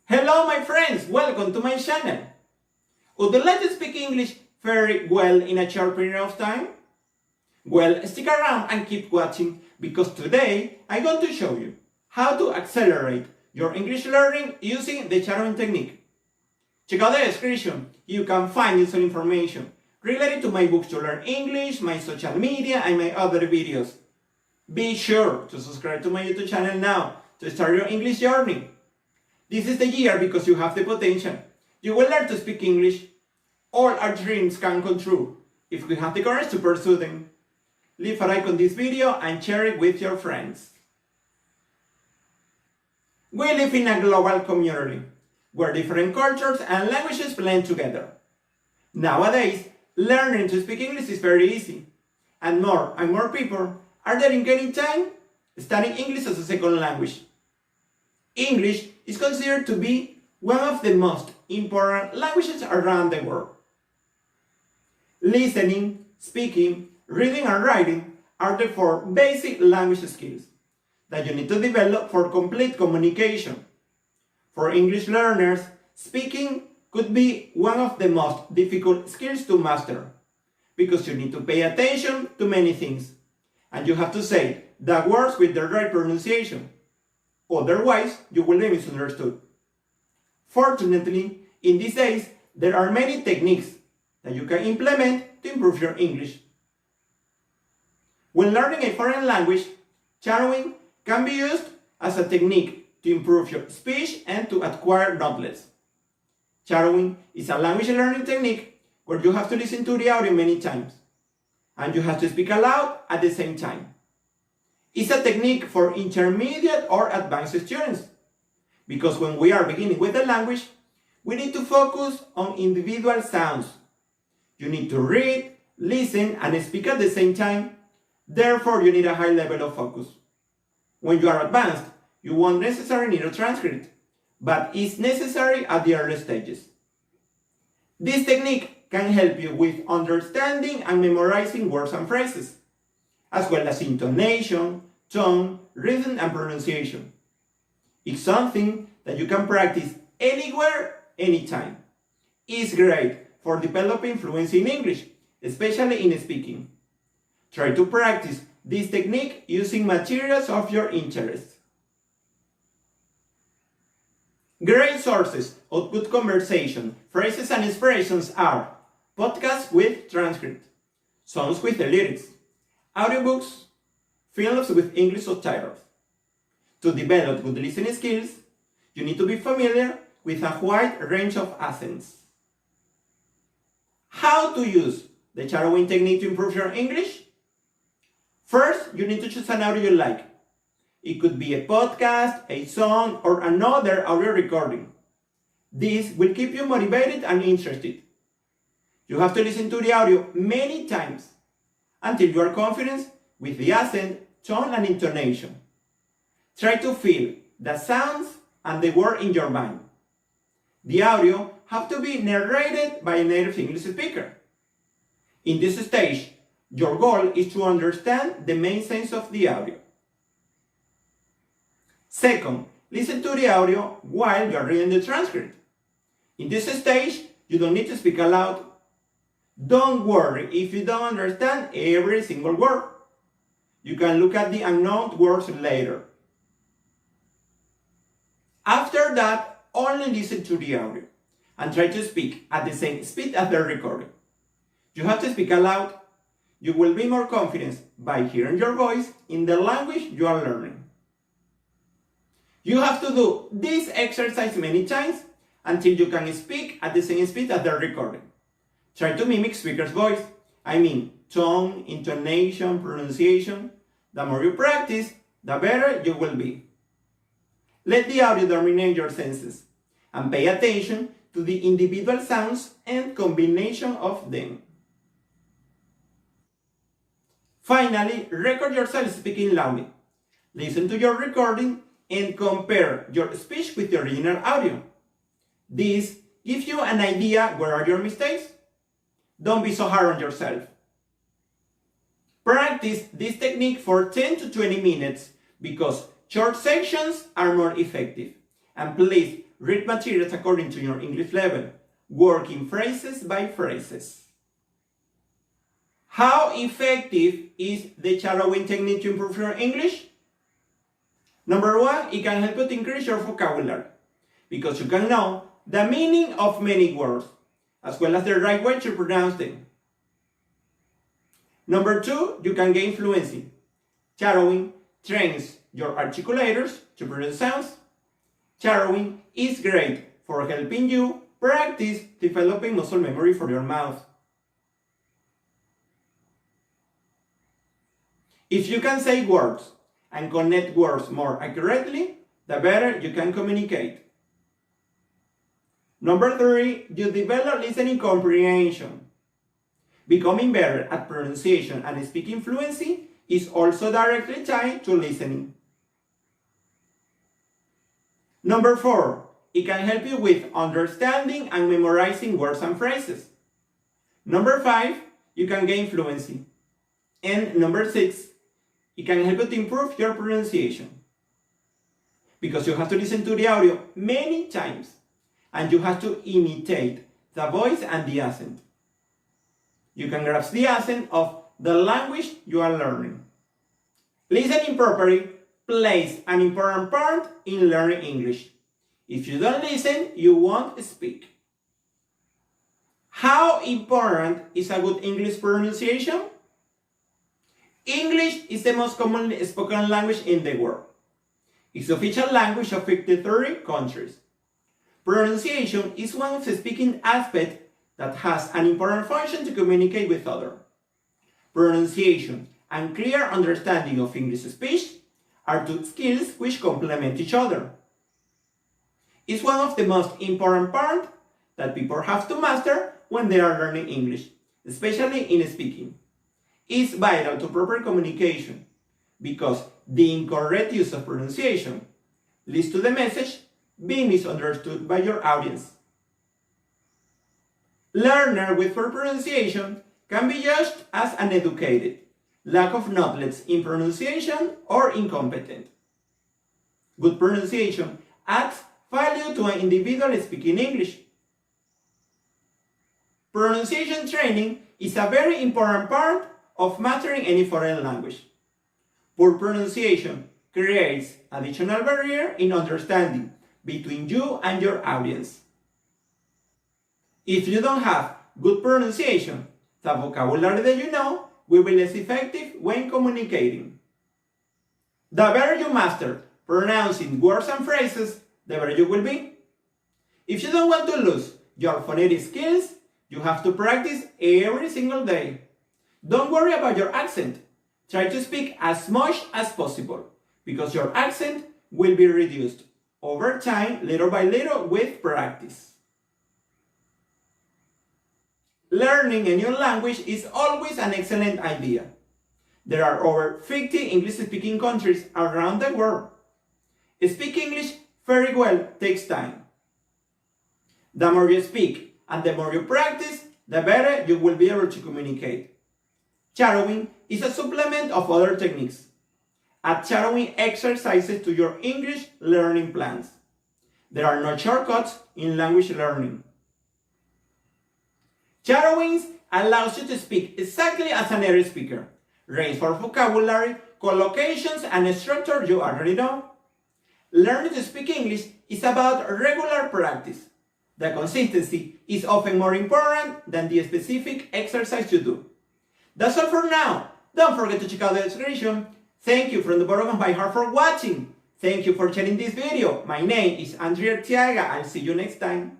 Hello my friends, welcome to my channel. Would you like to speak English very well in a short period of time? Well, stick around and keep watching because today I'm going to show you how to accelerate your English learning using the shadowing technique. Check out the description, you can find useful information related to my books to learn English, my social media and my other videos. Be sure to subscribe to my YouTube channel now to start your English journey. This is the year because you have the potential. You will learn to speak English. All our dreams can come true if we have the courage to pursue them. Leave a like on this video and share it with your friends. We live in a global community where different cultures and languages blend together. Nowadays, learning to speak English is very easy, and more people are dedicating time studying English as a second language. English is considered to be one of the most important languages around the world. Listening, speaking, reading and writing are the 4 basic language skills that you need to develop for complete communication. For English learners, speaking could be one of the most difficult skills to master because you need to pay attention to many things and you have to say the words with the right pronunciation. Otherwise, you will be misunderstood. Fortunately, in these days, there are many techniques that you can implement to improve your English. When learning a foreign language, shadowing can be used as a technique to improve your speech and to acquire knowledge. Shadowing is a language learning technique where you have to listen to the audio many times, and you have to speak aloud at the same time. It's a technique for intermediate or advanced students, because when we are beginning with the language, we need to focus on individual sounds. You need to read, listen, and speak at the same time. Therefore, you need a high level of focus. When you are advanced, you won't necessarily need a transcript, but it's necessary at the early stages. This technique can help you with understanding and memorizing words and phrases, as well as intonation, tone, rhythm, and pronunciation. It's something that you can practice anywhere, anytime. It's great for developing fluency in English, especially in speaking. Try to practice this technique using materials of your interest. Great sources of good conversation, phrases and expressions are podcasts with transcript, songs with the lyrics, audiobooks, films with English subtitles. To develop good listening skills, you need to be familiar with a wide range of accents. How to use the shadowing technique to improve your English? First, you need to choose an audio you like. It could be a podcast, a song, or another audio recording. This will keep you motivated and interested. You have to listen to the audio many times until you are confident with the accent, tone, and intonation. Try to feel the sounds and the word in your mind. The audio have to be narrated by a native English speaker. In this stage, your goal is to understand the main sense of the audio. Second, listen to the audio while you are reading the transcript. In this stage, you don't need to speak aloud. Don't worry if you don't understand every single word. You can look at the unknown words later. After that, only listen to the audio and try to speak at the same speed as the recording. You have to speak aloud. You will be more confident by hearing your voice in the language you are learning. You have to do this exercise many times until you can speak at the same speed as the recording. Try to mimic speaker's voice. I mean, tone, intonation, pronunciation. The more you practice, the better you will be. Let the audio dominate your senses and pay attention to the individual sounds and combination of them. Finally, record yourself speaking loudly. Listen to your recording and compare your speech with the original audio. This gives you an idea where are your mistakes. Don't be so hard on yourself. Practice this technique for 10 to 20 minutes because short sections are more effective. And please read materials according to your English level, working phrases by phrases. How effective is the shadowing technique to improve your English? Number one, it can help you to increase your vocabulary, because you can know the meaning of many words, as well as the right way to pronounce them. Number two, you can gain fluency. Shadowing trains your articulators to produce sounds. Shadowing is great for helping you practice developing muscle memory for your mouth. If you can say words and connect words more accurately, the better you can communicate. Number three, you develop listening comprehension. Becoming better at pronunciation and speaking fluency is also directly tied to listening. Number four, it can help you with understanding and memorizing words and phrases. Number five, you can gain fluency. And number six, it can help you to improve your pronunciation, because you have to listen to the audio many times and you have to imitate the voice and the accent. You can grasp the accent of the language you are learning. Listening properly plays an important part in learning English. If you don't listen, you won't speak. How important is a good English pronunciation? English is the most commonly spoken language in the world. It's the official language of 53 countries. Pronunciation is one of the speaking aspects that has an important function to communicate with others. Pronunciation and clear understanding of English speech are two skills which complement each other. It's one of the most important parts that people have to master when they are learning English, especially in speaking. It's vital to proper communication, because the incorrect use of pronunciation leads to the message being misunderstood by your audience. Learner with poor pronunciation can be judged as uneducated, lack of knowledge in pronunciation, or incompetent. Good pronunciation adds value to an individual speaking English. Pronunciation training is a very important part of mastering any foreign language. Poor pronunciation creates additional barrier in understanding between you and your audience. If you don't have good pronunciation, the vocabulary that you know will be less effective when communicating. The better you master pronouncing words and phrases, the better you will be. If you don't want to lose your phonetic skills, you have to practice every single day. Don't worry about your accent. Try to speak as much as possible, because your accent will be reduced over time, little by little, with practice. Learning a new language is always an excellent idea. There are over 50 English-speaking countries around the world. Speaking English very well takes time. The more you speak and the more you practice, the better you will be able to communicate. Shadowing is a supplement of other techniques. Add shadowing exercises to your English learning plans. There are no shortcuts in language learning. Shadowing allows you to speak exactly as a native speaker. Reinforce vocabulary, collocations, and structure you already know. Learning to speak English is about regular practice. The consistency is often more important than the specific exercise you do. That's all for now. Don't forget to check out the description. Thank you from the bottom of my heart for watching. Thank you for sharing this video. My name is Andry Arteaga. I'll see you next time.